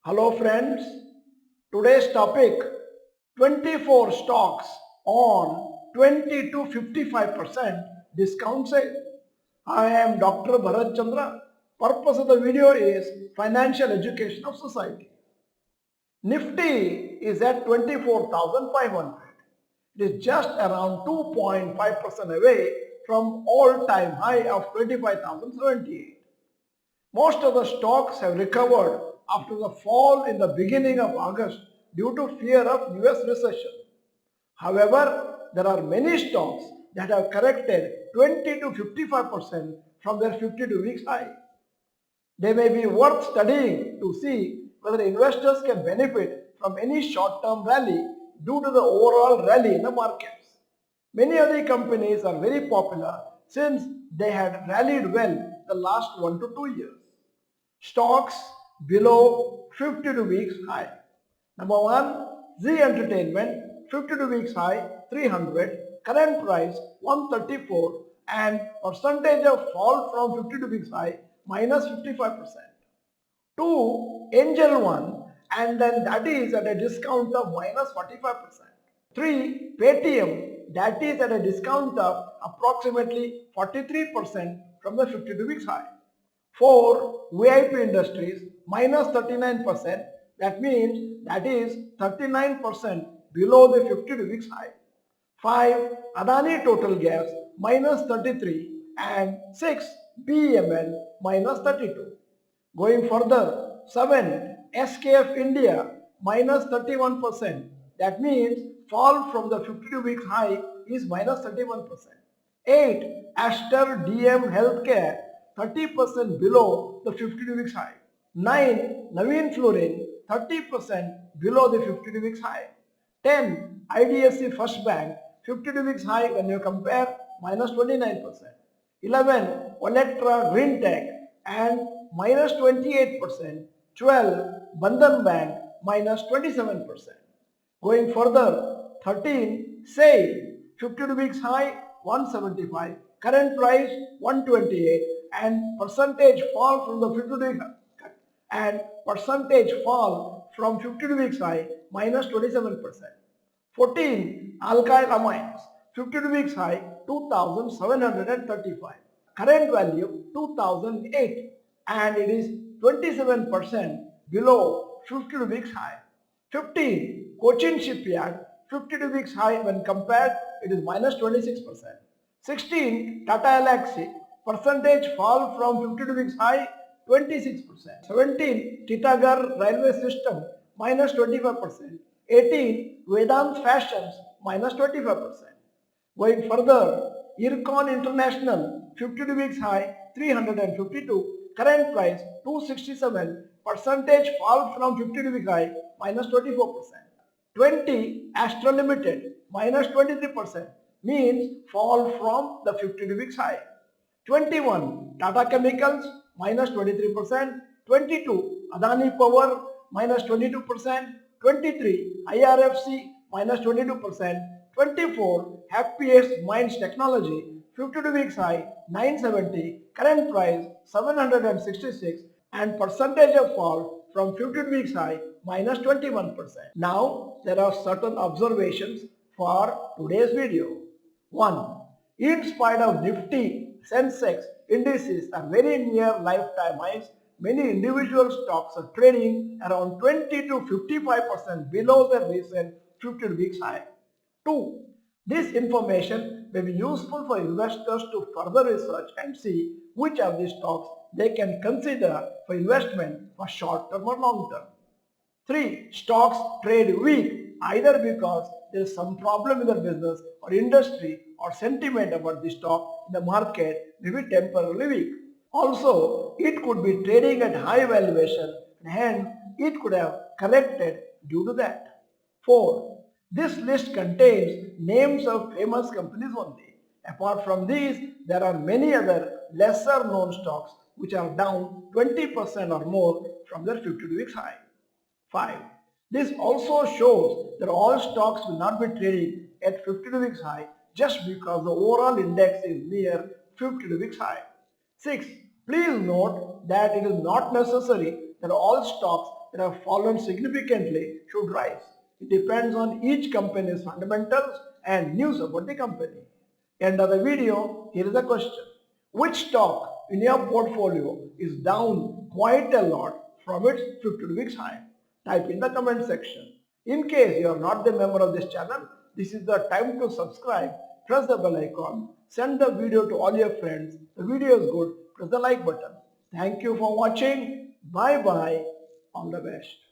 Hello friends, today's topic 24 stocks on 20 to 55% discount sale. I am Dr. Bharath Chandra. Purpose of the video is financial education of society. Nifty is at 24,500. It is just around 2.5% away from all-time high of 25,078. Most of the stocks have recovered after the fall in the beginning of August due to fear of US recession. However, there are many stocks that have corrected 20 to 55% from their 52 weeks high. They may be worth studying to see whether investors can benefit from any short-term rally due to the overall rally in the markets. Many of the companies are very popular since they had rallied well the last 1 to 2 years. Stocks below 52 weeks high. Number 1, Z Entertainment, 52 weeks high 300, current price 134 and percentage of fall from 52 weeks high minus 55%. 2, Angel One, and then that is at a discount of minus 45%. 3, Paytm, that is at a discount of approximately 43% from the 52 weeks high. 4, VIP Industries, minus 39%, that means that is 39% below the 52 weeks high. 5, Adani Total Gas, minus 33, and 6, BEML, minus 32. Going further, 7, SKF India, minus 31%. That means fall from the 52 weeks high is minus 31%. 8, Aster DM Healthcare, 30% below the 52 weeks high. 9, Naveen Fluorine, 30% below the 52 weeks high. 10, IDFC First Bank, 52 weeks high when you compare minus 29%. 11, Olectra Green Tech and minus 28%. 12, Bandhan Bank, minus 27%. Going further, 13, SAIL, 52 weeks high 175, current price 128 and percentage fall from the 52 weeks and percentage fall from 52 weeks high minus 27%. 14, Alkyl Amines, 52 weeks high 2735, current value 2008 and it is 27% below 52 weeks high. 15, Cochin Shipyard, 52 weeks high when compared it is minus 26%. 16, Tata Elxsi, percentage fall from 52 weeks high 26%. 17, Titagarh Railway System, minus 25%. 18, Vedant Fashions, minus 25%. Going further, Ircon International, 52 weeks high 352, current price 267, percentage fall from 52 weeks high minus 24%. 20, Astra Limited, minus 23%, means fall from the 52 weeks high. 21, Tata Chemicals, minus 23%. 22, Adani Power, minus 22%. 23, IRFC, minus 22%. 24, Happiest Minds Technology, 52 weeks high 970, current price 766 and percentage of fall from 52 weeks high minus 21%. Now there are certain observations for today's video. 1. In spite of Nifty, Sensex indices are very near lifetime highs, many individual stocks are trading around 20 to 55% below the recent 52 weeks high. 2. This information may be useful for investors to further research and see which of these stocks they can consider for investment for short term or long term. 3. Stocks trade weak either because there is some problem in the business or industry or sentiment about the stock in the market may be temporarily weak. Also, it could be trading at high valuation and hence it could have corrected due to that. 4. This list contains names of famous companies only. Apart from these, there are many other lesser known stocks which are down 20% or more from their 52 weeks high. 5. This also shows that all stocks will not be trading at 52 weeks high just because the overall index is near 52 weeks high. 6. Please note that it is not necessary that all stocks that have fallen significantly should rise. It depends on each company's fundamentals and news about the company. End of the video, here is a question. Which stock in your portfolio is down quite a lot from its 52-week high? Type in the comment section. In case you are not the member of this channel, this is the time to subscribe. Press the bell icon. Send the video to all your friends. The video is good. Press the like button. Thank you for watching. Bye bye. All the best.